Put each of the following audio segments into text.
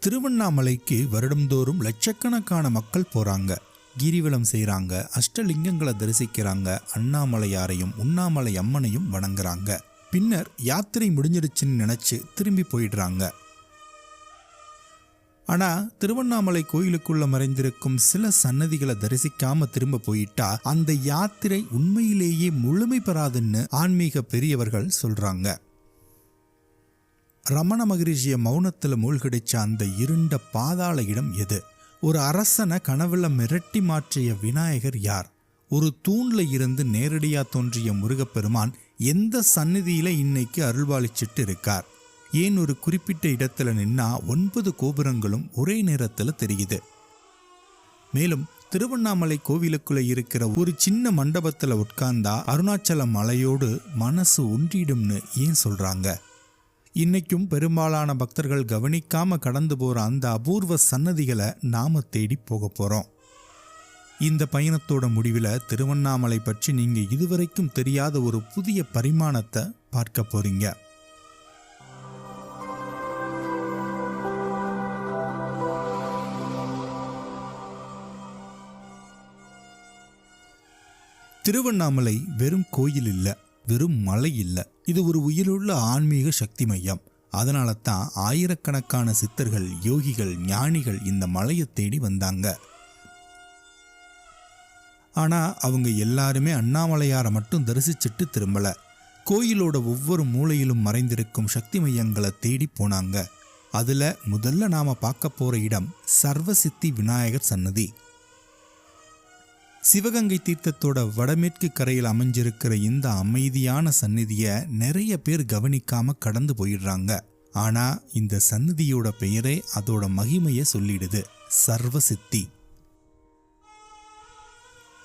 திருவண்ணாமலைக்கு வருடந்தோறும் லட்சக்கணக்கான மக்கள் போறாங்க, கிரிவலம் செய்கிறாங்க, அஷ்டலிங்கங்களை தரிசிக்கிறாங்க, அண்ணாமலையாரையும் உண்ணாமலை அம்மனையும் வணங்குறாங்க. பின்னர் யாத்திரை முடிஞ்சிருச்சுன்னு நினைச்சு திரும்பி போயிடுறாங்க. ஆனா திருவண்ணாமலை கோயிலுக்குள்ள மறைந்திருக்கும் சில சன்னதிகளை தரிசிக்காம திரும்ப போயிட்டா அந்த யாத்திரை உண்மையிலேயே முழுமை பெறாதுன்னு ஆன்மீக பெரியவர்கள் சொல்றாங்க. ரமண மகரிஷிய மௌனத்துல மூழ்கடிச்ச அந்த இருண்ட பாதாள இடம் எது? ஒரு அரசனை கனவுல மிரட்டி மாற்றிய விநாயகர் யார்? ஒரு தூண்ல இருந்து நேரடியா தோன்றிய முருகப்பெருமான் எந்த சந்நிதியில இன்னைக்கு அருள்வாளிச்சிட்டு இருக்கார்? ஏன் ஒரு குறிப்பிட்ட இடத்துல நின்னா 9 கோபுரங்களும் ஒரே நேரத்துல தெரியுது? மேலும் திருவண்ணாமலை கோவிலுக்குள்ள இருக்கிற ஒரு சின்ன மண்டபத்துல உட்கார்ந்தா அருணாச்சல மலையோடு மனசு ஒன்றிடும்னு ஏன் சொல்றாங்க? இன்னைக்கும் பெரும்பாலான பக்தர்கள் கவனிக்காம கடந்து போற அந்த அபூர்வ சன்னதிகளை நாம தேடி போக போறோம். இந்த பயணத்தோட முடிவில் திருவண்ணாமலை பற்றி நீங்க இதுவரைக்கும் தெரியாத ஒரு புதிய பரிமாணத்தை பார்க்க போறீங்க. திருவண்ணாமலை வெறும் கோயில் இல்ல, வெறும் மலை இல்ல, இது ஒரு உயிருள்ள ஆன்மீக சக்தி மையம். அதனால தான் ஆயிரக்கணக்கான சித்தர்கள், யோகிகள், ஞானிகள் இந்த மலையை தேடி வந்தாங்க. ஆனா அவங்க எல்லாருமே அண்ணாமலையாரை மட்டும் தரிசிச்சுட்டு திரும்பல. கோயிலோட ஒவ்வொரு மூலையிலும் மறைந்திருக்கும் சக்தி மையங்களை தேடி போனாங்க. அதுல முதல்ல நாம பார்க்க போற இடம் சர்வசித்தி விநாயகர் சன்னதி. சிவகங்கை தீர்த்தத்தோட வடமேற்கு கரையில் அமைஞ்சிருக்கிற இந்த அமைதியான சந்நிதியை நிறைய பேர் கவனிக்காம கடந்து போயிடுறாங்க. ஆனா இந்த சந்நிதியோட பெயரே அதோட மகிமையை சொல்லிடுது, சர்வசித்தி.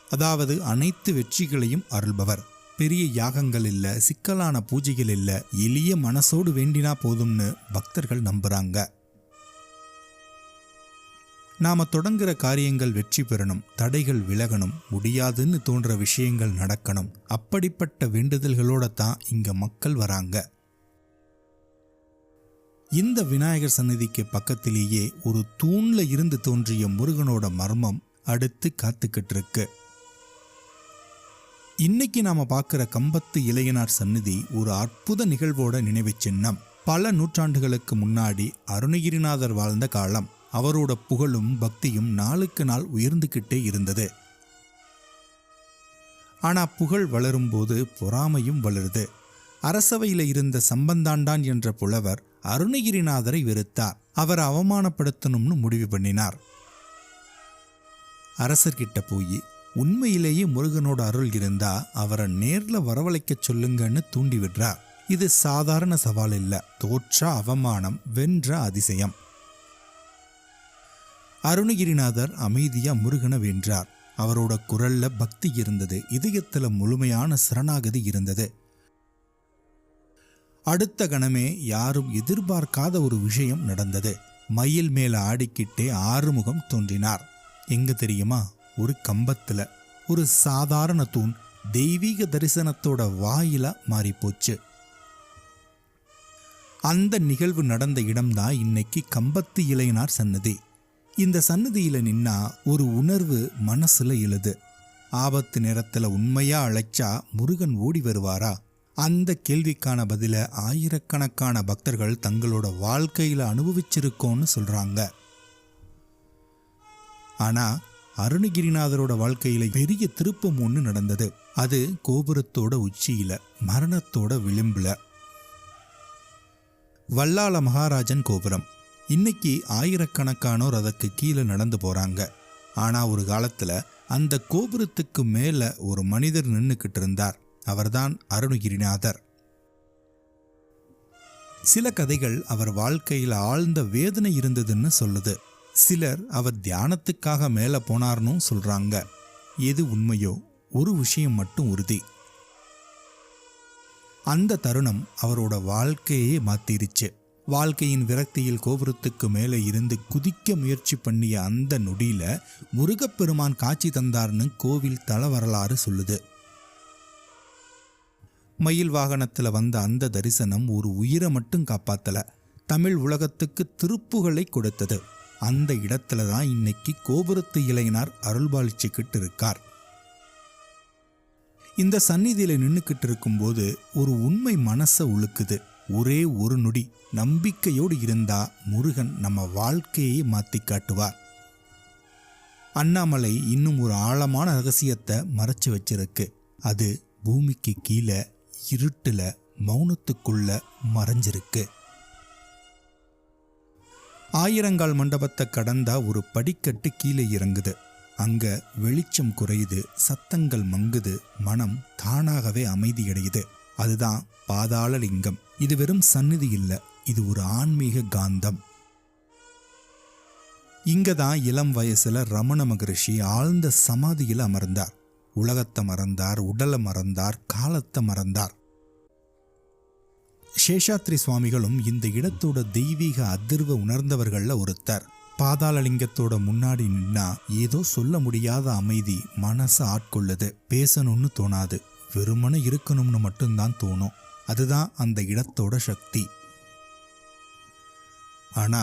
அதாவது அனைத்து வெற்றிகளையும் அருள்பவர். பெரிய யாகங்கள் இல்ல, சிக்கலான பூஜைகள் இல்ல, எளிய மனசோடு வேண்டினா போதும்னு பக்தர்கள் நம்புறாங்க. நாம தொடங்குற காரியங்கள் வெற்றி பெறணும், தடைகள் விலகணும், முடியாதுன்னு தோன்ற விஷயங்கள் நடக்கணும். அப்படிப்பட்ட வேண்டுதல்களோட தான் இங்க மக்கள் வராங்க. இந்த விநாயகர் சந்நிதிக்கு பக்கத்திலேயே ஒரு தூண்ல இருந்து தோன்றிய முருகனோட மர்மம் அடுத்து காத்துக்கிட்டு இருக்கு. இன்னைக்கு நாம பார்க்கிற கம்பத்து இளையனார் சந்நிதி ஒரு அற்புத நிகழ்வோட நினைவு சின்னம். பல நூற்றாண்டுகளுக்கு முன்னாடி அருணகிரிநாதர் வாழ்ந்த காலம். அவரோட புகழும் பக்தியும் நாளுக்கு நாள் உயர்ந்துகிட்டே இருந்தது. ஆனா புகழ் வளரும் போது பொறாமையும் வளருது. அரசவையில இருந்த சம்பந்தாண்டான் என்ற புலவர் அருணகிரிநாதரை வெறுத்தார். அவரை அவமானப்படுத்தணும்னு முடிவு பண்ணினார். அரசர்கிட்ட போய் உண்மையிலேயே முருகனோட அருள் இருந்தா அவரை நேர்ல வரவழைக்க சொல்லுங்கன்னு தூண்டி விடுறார். இது சாதாரண சவால் இல்ல, தோற்ற அவமானம், வென்ற அதிசயம். அருணகிரிநாதர் அமைதியா முருகனை வென்றார். அவரோட குரல்ல பக்தி இருந்தது, இதயத்துல முழுமையான சரணாகதி இருந்தது. அடுத்த கணமே யாரும் எதிர்பார்க்காத ஒரு விஷயம் நடந்தது. மயில் மேல ஆடிக்கிட்டே ஆறுமுகம் தோன்றினார். எங்க தெரியுமா? ஒரு கம்பத்துல. ஒரு சாதாரண தூண் தெய்வீக தரிசனத்தோட வாயிலா மாறி போச்சு. அந்த நிகழ்வு நடந்த இடம்தான் இன்னைக்கு கம்பத்து இளையனார் சன்னதி. இந்த சன்னதியில நின்னா ஒரு உணர்வு மனசுல எழுது. ஆபத்து நேரத்துல உண்மையா அழைச்சா முருகன் ஓடி வருவாரா? அந்த கேள்விக்கான பதில ஆயிரக்கணக்கான பக்தர்கள் தங்களோட வாழ்க்கையில அனுபவிச்சிருக்கோன்னு சொல்றாங்க. ஆனா அருணகிரிநாதரோட வாழ்க்கையில பெரிய திருப்பம் ஒன்று நடந்தது. அது கோபுரத்தோட உச்சியில, மரணத்தோட விளிம்புல. வல்லாள மகாராஜன் கோபுரம். இன்னைக்கு ஆயிரக்கணக்கானோர் அதற்கு கீழே நடந்து போறாங்க. ஆனா ஒரு காலத்துல அந்த கோபுரத்துக்கு மேல ஒரு மனிதர் நின்னுக்கிட்டு இருந்தார். அவர்தான் அருணகிரிநாதர். சில கதைகள் அவர் வாழ்க்கையில் ஆழ்ந்த வேதனை இருந்ததுன்னு சொல்லுது. சிலர் அவர் தியானத்துக்காக மேல போனார்னு சொல்றாங்க. எது உண்மையோ ஒரு விஷயம் மட்டும் உறுதி, அந்த தருணம் அவரோட வாழ்க்கையே மாத்திருச்சு. வாழ்க்கையின் விரக்தியில் கோபுரத்துக்கு மேலே இருந்து குதிக்க முயற்சி பண்ணிய அந்த நொடியில முருகப்பெருமான் காட்சி தந்தார்னு கோவில் தல வரலாறு சொல்லுது. மயில் வாகனத்துல வந்த அந்த தரிசனம் ஒரு உயிரை மட்டும் காப்பாத்தல, தமிழ் உலகத்துக்கு திருப்புகளை கொடுத்தது. அந்த இடத்துல தான் இன்னைக்கு கோபுரத்து இளையனார் அருள்பாலிச்சுக்கிட்டு இருக்கார். இந்த சந்நிதியில நின்னுக்கிட்டு இருக்கும்போது ஒரு உண்மை மனசை உழுக்குது. ஒரே ஒரு நொடி நம்பிக்கையோடு இருந்தா முருகன் நம்ம வாழ்க்கையை மாத்தி காட்டுவார். அண்ணாமலை இன்னும் ஒரு ஆழமான ரகசியத்தை மறைச்சு வச்சிருக்கு. அது பூமிக்கு கீழே இருட்டுல மௌனத்துக்குள்ள மறைஞ்சிருக்கு. ஆயிரங்கால் மண்டபத்தை கடந்தா ஒரு படிக்கட்டு கீழே இறங்குது. அங்க வெளிச்சம் குறையுது, சத்தங்கள் மங்குது, மனம் தானாகவே அமைதியடையுது. அதுதான் பாதாள லிங்கம். இது வெறும் சந்நிதி இல்ல, இது ஒரு ஆன்மீக காந்தம். இங்கதான் இளம் வயசுல ரமண மகரிஷி ஆழ்ந்த சமாதியில் அமர்ந்தார். உலகத்தை மறந்தார், உடலை மறந்தார், காலத்தை மறந்தார். சேஷாத்ரி சுவாமிகளும் இந்த இடத்தோட தெய்வீக அதிர்வை உணர்ந்தவர்கள்ல ஒருத்தர். பாதாளலிங்கத்தோட முன்னாடி நின்னா ஏதோ சொல்ல முடியாத அமைதி மனசை ஆட்கொள்ளுது. பேசணும்னு தோணாது, வெறுமனே இருக்கணும்னு மட்டும்தான் தோணும். அதுதான் அந்த இடத்தோட சக்தி. ஆனா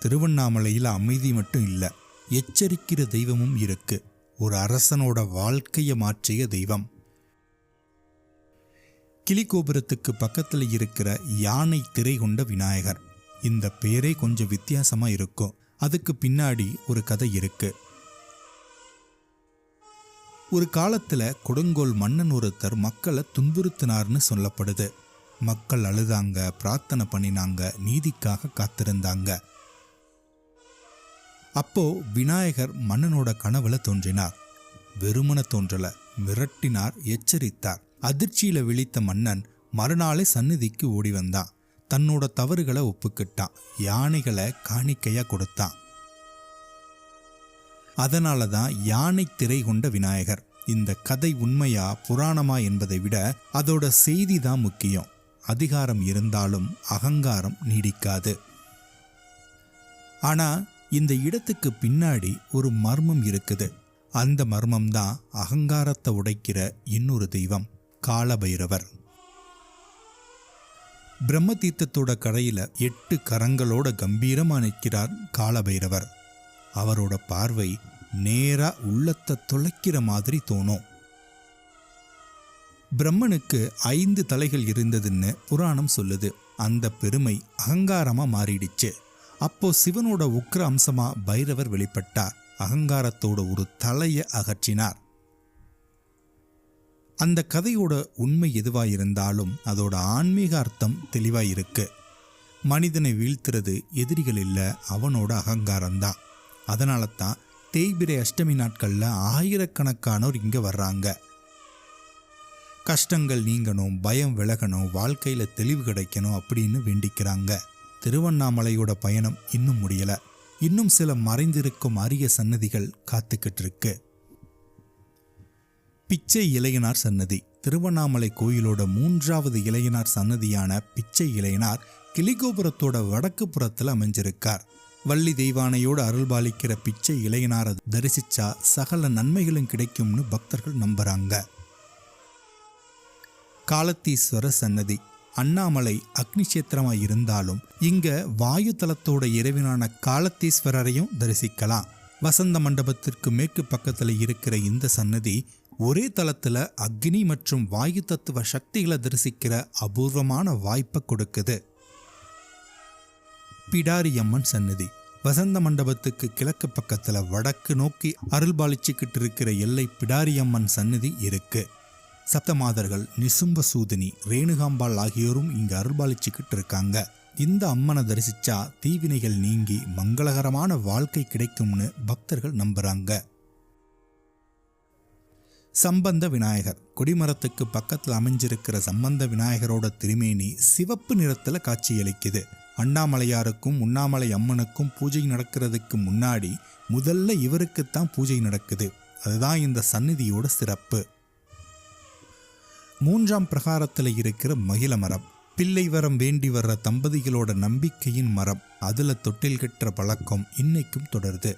திருவண்ணாமலையில் அமைதி மட்டும் இல்லை, எச்சரிக்கிற தெய்வமும் இருக்கு. ஒரு அரசனோட வாழ்க்கையை மாற்றிய தெய்வம். கிளிகோபுரத்துக்கு பக்கத்தில் இருக்கிற யானை திரை கொண்ட விநாயகர். இந்த பேரே கொஞ்சம் வித்தியாசமா இருக்கும். அதுக்கு பின்னாடி ஒரு கதை இருக்கு. ஒரு காலத்துல கொடுங்கோல் மன்னன் ஒருத்தர் மக்களை துன்புறுத்தினார்னு சொல்லப்படுது. மக்கள் அழுதாங்க, பிரார்த்தனை பண்ணினாங்க, நீதிக்காக காத்திருந்தாங்க. அப்போ விநாயகர் மன்னனோட கனவுல தோன்றினார். வெறுமன தோன்றல, மிரட்டினார், எச்சரித்தார். அதிர்ச்சியில விழித்த மன்னன் மறுநாளே சந்நிதிக்கு ஓடி வந்தான். தன்னோட தவறுகளை ஒப்புக்கிட்டான். யானைகளை காணிக்கையா கொடுத்தான். அதனாலதான் யானை திரை கொண்ட விநாயகர். இந்த கதை உண்மையா புராணமா என்பதை விட அதோட செய்தி தான் முக்கியம். அதிகாரம் இருந்தாலும் அகங்காரம் நீடிக்காது. ஆனா இந்த இடத்துக்கு பின்னாடி ஒரு மர்மம் இருக்குது. அந்த மர்மம் தான் அகங்காரத்தை உடைக்கிற இன்னொரு தெய்வம், காலபைரவர். பிரம்ம தீர்த்தத்தோட கரையில 8 கரங்களோட கம்பீரமா நிற்கிறார் காலபைரவர். அவரோட பார்வை நேரா உள்ளத்தை தொலைக்கிற மாதிரி தோணும். பிரம்மனுக்கு 5 தலைகள் இருந்ததுன்னு புராணம் சொல்லுது. அந்த பெருமை அகங்காரமா மாறிடுச்சு. அப்போ சிவனோட உக்கிர அம்சமா பைரவர் வெளிப்பட்டார். அகங்காரத்தோட ஒரு தலையை அகற்றினார். அந்த கதையோட உண்மை எதுவாயிருந்தாலும் அதோட ஆன்மீக அர்த்தம் தெளிவாயிருக்கு. மனிதனை வீழ்த்துறது எதிரிகள் இல்லை, அவனோட அகங்காரம்தான். அதனால தான் தேய்பிரை அஷ்டமி நாட்கள்ல ஆயிரக்கணக்கானோர் இங்க வர்றாங்க. கஷ்டங்கள் நீங்கணும், பயம் விலகணும், வாழ்க்கையில தெளிவு கிடைக்கணும் அப்படின்னு வேண்டிக்கிறாங்க. திருவண்ணாமலையோட பயணம் இன்னும் முடியல. இன்னும் சில மறைந்திருக்கும் அரிய சன்னதிகள் காத்துக்கிட்டு இருக்கு. பிச்சை இளையனார் சன்னதி. திருவண்ணாமலை கோயிலோட 3வது இளையனார் சன்னதியான பிச்சை இளையனார் கிளிகோபுரத்தோட வடக்கு புறத்தில் அமைஞ்சிருக்கார். வள்ளி தெய்வானையோடு அருள்பாலிக்கிற பிச்சை இளையனாரை தரிசிச்சா சகல நன்மைகளும் கிடைக்கும்னு பக்தர்கள் நம்புறாங்க. காலத்தீஸ்வர சன்னதி. அண்ணாமலை அக்னிஷேத்திரமாய் இருந்தாலும் இங்க வாயு தலத்தோட இறைவனான காலத்தீஸ்வரரையும் தரிசிக்கலாம். வசந்த மண்டபத்திற்கு மேற்கு பக்கத்துல இருக்கிற இந்த சன்னதி ஒரே தளத்துல அக்னி மற்றும் வாயு தத்துவ சக்திகளை தரிசிக்கிற அபூர்வமான வாய்ப்பை கொடுக்குது. பிடாரியம்மன் சன்னதி. வசந்த மண்டபத்துக்கு கிழக்கு பக்கத்துல வடக்கு நோக்கி அருள்பாலிச்சுக்கிட்டு இருக்கிற எல்லை பிடாரியம்மன் சன்னதி இருக்கு. சப்தமாதர்கள், நிசும்ப சூதினி, ரேணுகாம்பாள் ஆகியோரும் இங்க அருள்பாலிச்சுக்கிட்டு இருக்காங்க. இந்த அம்மனை தரிசிச்சா தீவினைகள் நீங்கி மங்களகரமான வாழ்க்கை கிடைக்கும்னு பக்தர்கள் நம்புறாங்க. சம்பந்த விநாயகர். கொடிமரத்துக்கு பக்கத்தில் அமைஞ்சிருக்கிற சம்பந்த விநாயகரோட திருமேனி சிவப்பு நிறத்துல காட்சியளிக்குது. அண்ணாமலையாருக்கும் உண்ணாமலை அம்மனுக்கும் பூஜை நடக்கிறதுக்கு முன்னாடி முதல்ல இவருக்குத்தான் பூஜை நடக்குது. அதுதான் இந்த சந்நிதியோட சிறப்பு. 3ஆம் பிரகாரத்தில் இருக்கிற மகிழ மரம். பிள்ளை வரம் வேண்டி வர்ற தம்பதிகளோட நம்பிக்கையின் மரம். அதுல தொட்டில் கட்டுற பழக்கம் இன்னைக்கும் தொடருது.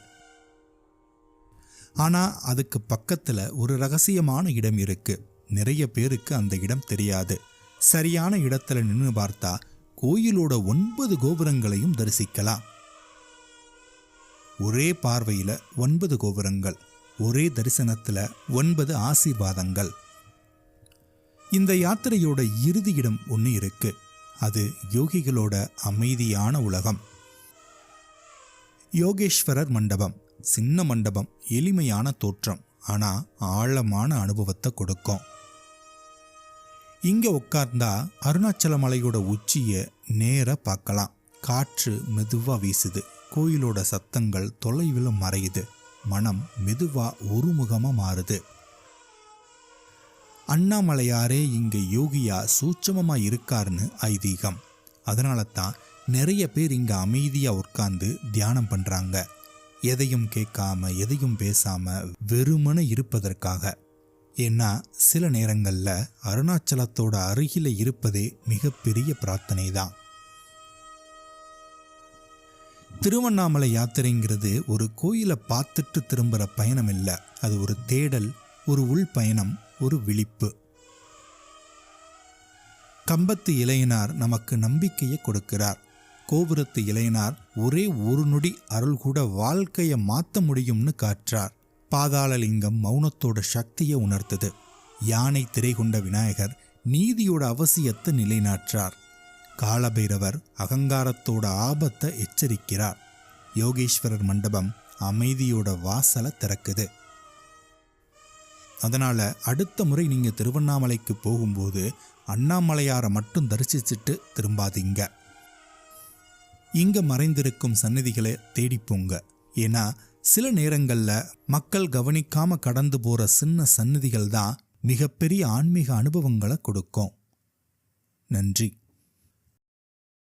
ஆனா அதுக்கு பக்கத்துல ஒரு ரகசியமான இடம் இருக்கு. நிறைய பேருக்கு அந்த இடம் தெரியாது. சரியான இடத்துல நின்று பார்த்தா கோயிலோட 9 கோபுரங்களையும் தரிசிக்கலாம். ஒரே பார்வையில 9 கோபுரங்கள், ஒரே தரிசனத்துல 9 ஆசீர்வாதங்கள். இந்த யாத்திரையோட இறுதி இடம் ஒன்று இருக்கு. அது யோகிகளோட அமைதியான உலகம். யோகேஸ்வரர் மண்டபம். சின்ன மண்டபம், எளிமையான தோற்றம், ஆனா ஆழமான அனுபவத்தை கொடுக்கும். இங்க உட்கார்ந்தா அருணாச்சல மலையோட உச்சியை நேர பார்க்கலாம். காற்று மெதுவா வீசுது. கோயிலோட சத்தங்கள் தொலைவில் மறையுது. மனம் மெதுவா ஒருமுகமா மாறுது. அண்ணாமலையாரே இங்க யோகியா சூட்சமமா இருக்காருன்னு ஐதீகம். அதனால தான் நிறைய பேர் இங்க அமைதியா உட்கார்ந்து தியானம் பண்றாங்க. எதையும் கேட்காம, எதையும் பேசாம, வெறுமனே இருப்பதற்காக. ஏன்னா சில நேரங்கள்ல அருணாச்சலத்தோட அருகில இருப்பதே மிகப்பெரிய பிரார்த்தனை தான். திருவண்ணாமலை யாத்திரைங்கிறது ஒரு கோயிலை பார்த்துட்டு திரும்புகிற பயணம் இல்லை. அது ஒரு தேடல், ஒரு உள் பயணம், ஒரு விழிப்பு. கம்பத்து இளையனார் நமக்கு நம்பிக்கையை கொடுக்கிறார். கோபுரத்து இளையனார் ஒரே ஒரு நொடி அருள் கூட வாழ்க்கையை மாற்ற முடியும்னு காற்றார். பாதாளலிங்கம் மௌனத்தோட சக்தியை உணர்த்தது. யானை திரை கொண்ட விநாயகர் நீதியோட அவசியத்தை நிலைநாற்றார். காலபைரவர் அகங்காரத்தோட ஆபத்தை எச்சரிக்கிறார். யோகேஸ்வரர் மண்டபம் அமைதியோட வாசலை திறக்குது. அதனால அடுத்த முறை நீங்க திருவண்ணாமலைக்கு போகும்போது அண்ணாமலையாரை மட்டும் தரிசிச்சுட்டு திரும்பாதீங்க. இங்க மறைந்திருக்கும் சந்நிதிகளை தேடிப்போங்க. ஏன்னா சில நேரங்கள்ல மக்கள் கவனிக்காம கடந்து போற சின்ன சந்நிதிகள் தான் மிகப்பெரிய ஆன்மீக அனுபவங்களை கொடுக்கும். நன்றி.